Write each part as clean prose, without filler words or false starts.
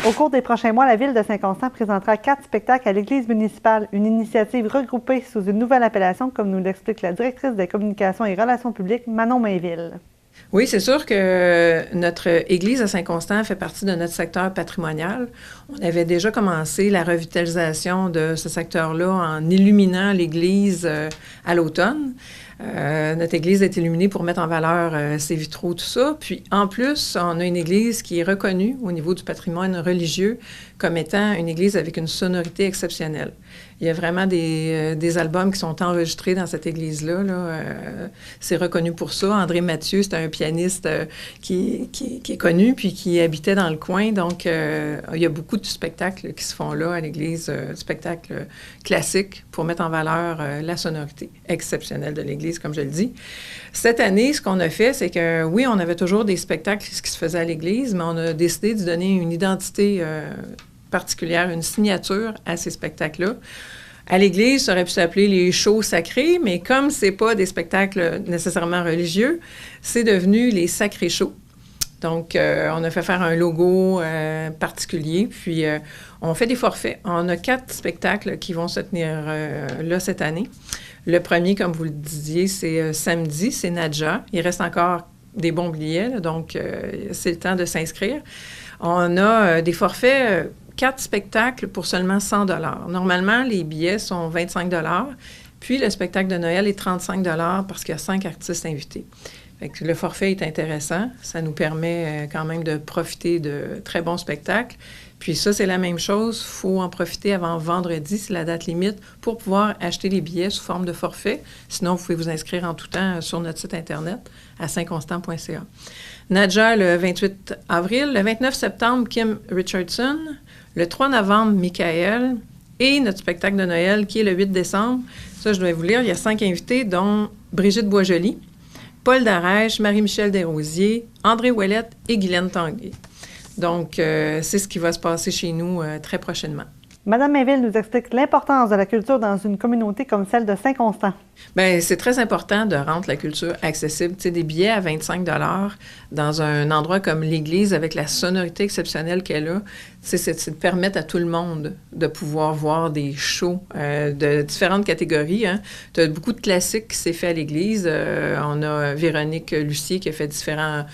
Au cours des prochains mois, la Ville de Saint-Constant présentera 4 spectacles à l'Église municipale, une initiative regroupée sous une nouvelle appellation, comme nous l'explique la directrice des communications et relations publiques, Manon Mainville. Oui, c'est sûr que notre église à Saint-Constant fait partie de notre secteur patrimonial. On avait déjà commencé la revitalisation de ce secteur-là en illuminant l'église à l'automne. Notre église est illuminée pour mettre en valeur ses vitraux, tout ça. Puis, en plus, on a une église qui est reconnue au niveau du patrimoine religieux comme étant une église avec une sonorité exceptionnelle. Il y a vraiment des albums qui sont enregistrés dans cette église-là. C'est reconnu pour ça. André Mathieu, c'est un pianiste qui est connu puis qui habitait dans le coin. Donc, il y a beaucoup de spectacles qui se font là à l'église, spectacles classiques pour mettre en valeur la sonorité exceptionnelle de l'église, comme je le dis. Cette année, ce qu'on a fait, c'est que, oui, on avait toujours des spectacles qui se faisaient à l'église, mais on a décidé de donner une identité particulière, une signature à ces spectacles-là. À l'église, ça aurait pu s'appeler les shows sacrés, mais comme c'est pas des spectacles nécessairement religieux, c'est devenu les sacrés shows. Donc, on a fait faire un logo particulier, puis on fait des forfaits. On a 4 spectacles qui vont se tenir là cette année. Le premier, comme vous le disiez, c'est samedi, c'est Nadja. Il reste encore des bons billets, là, donc c'est le temps de s'inscrire. On a des forfaits, 4 spectacles pour seulement 100 $. Normalement, les billets sont 25 $, puis le spectacle de Noël est 35 $ parce qu'il y a 5 artistes invités. Fait que le forfait est intéressant. Ça nous permet quand même de profiter de très bons spectacles. Puis ça, c'est la même chose. Il faut en profiter avant vendredi, c'est la date limite, pour pouvoir acheter les billets sous forme de forfait. Sinon, vous pouvez vous inscrire en tout temps sur notre site Internet à saintconstant.ca. Nadja, le 28 avril. Le 29 septembre, Kim Richardson. Le 3 novembre, Michael. Et notre spectacle de Noël, qui est le 8 décembre. Ça, je dois vous lire. Il y a 5 invités, dont Brigitte Boisjoli, Paul Darèche, Marie-Michel Desrosiers, André Ouellette et Guylaine Tanguay. Donc, c'est ce qui va se passer chez nous très prochainement. Madame Mainville nous explique l'importance de la culture dans une communauté comme celle de Saint-Constant. Bien, c'est très important de rendre la culture accessible. Tu sais, des billets à 25 $ dans un endroit comme l'église avec la sonorité exceptionnelle qu'elle a, c'est de permettre à tout le monde de pouvoir voir des shows de différentes catégories. Hein. Tu as beaucoup de classiques qui s'est fait à l'église. On a Véronique Lucier qui a fait différents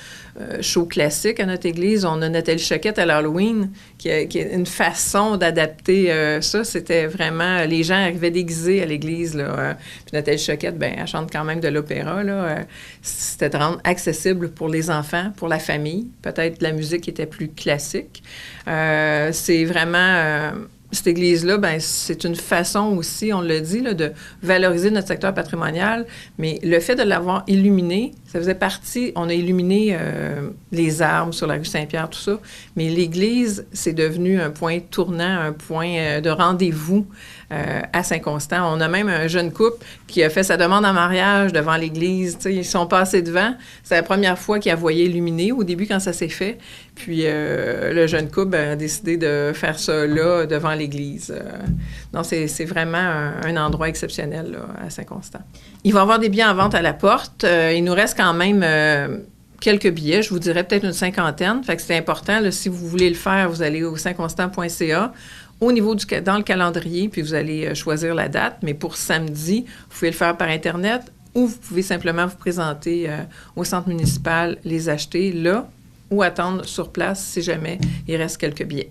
shows classiques à notre église. On a Nathalie Choquette à l'Halloween qui est une façon d'adapter ça. C'était vraiment... Les gens arrivaient déguisés à l'église, là. Puis Nathalie Choquette, bien, elle chante quand même de l'opéra, là. C'était de rendre accessible pour les enfants, pour la famille. Peut-être de la musique qui était plus classique. C'est vraiment... cette église-là, bien, c'est une façon aussi, on l'a dit, là, de valoriser notre secteur patrimonial, mais le fait de l'avoir illuminé, ça faisait partie, on a illuminé les arbres sur la rue Saint-Pierre, tout ça, mais l'église, c'est devenu un point tournant, un point de rendez-vous à Saint-Constant. On a même un jeune couple qui a fait sa demande en mariage devant l'église. Tu sais, ils sont passés devant. C'est la première fois qu'ils la voyaient illuminée au début quand ça s'est fait. Puis le jeune couple a décidé de faire ça là, devant l'église. Donc, c'est vraiment un endroit exceptionnel là, à Saint-Constant. Il va y avoir des billets en vente à la porte. Il nous reste quand même quelques billets. Je vous dirais peut-être une 50aine. Fait que c'est important. Là, si vous voulez le faire, vous allez au saintconstant.ca. Au niveau dans le calendrier, puis vous allez choisir la date. Mais pour samedi, vous pouvez le faire par Internet ou vous pouvez simplement vous présenter au centre municipal, les acheter là ou attendre sur place si jamais il reste quelques billets.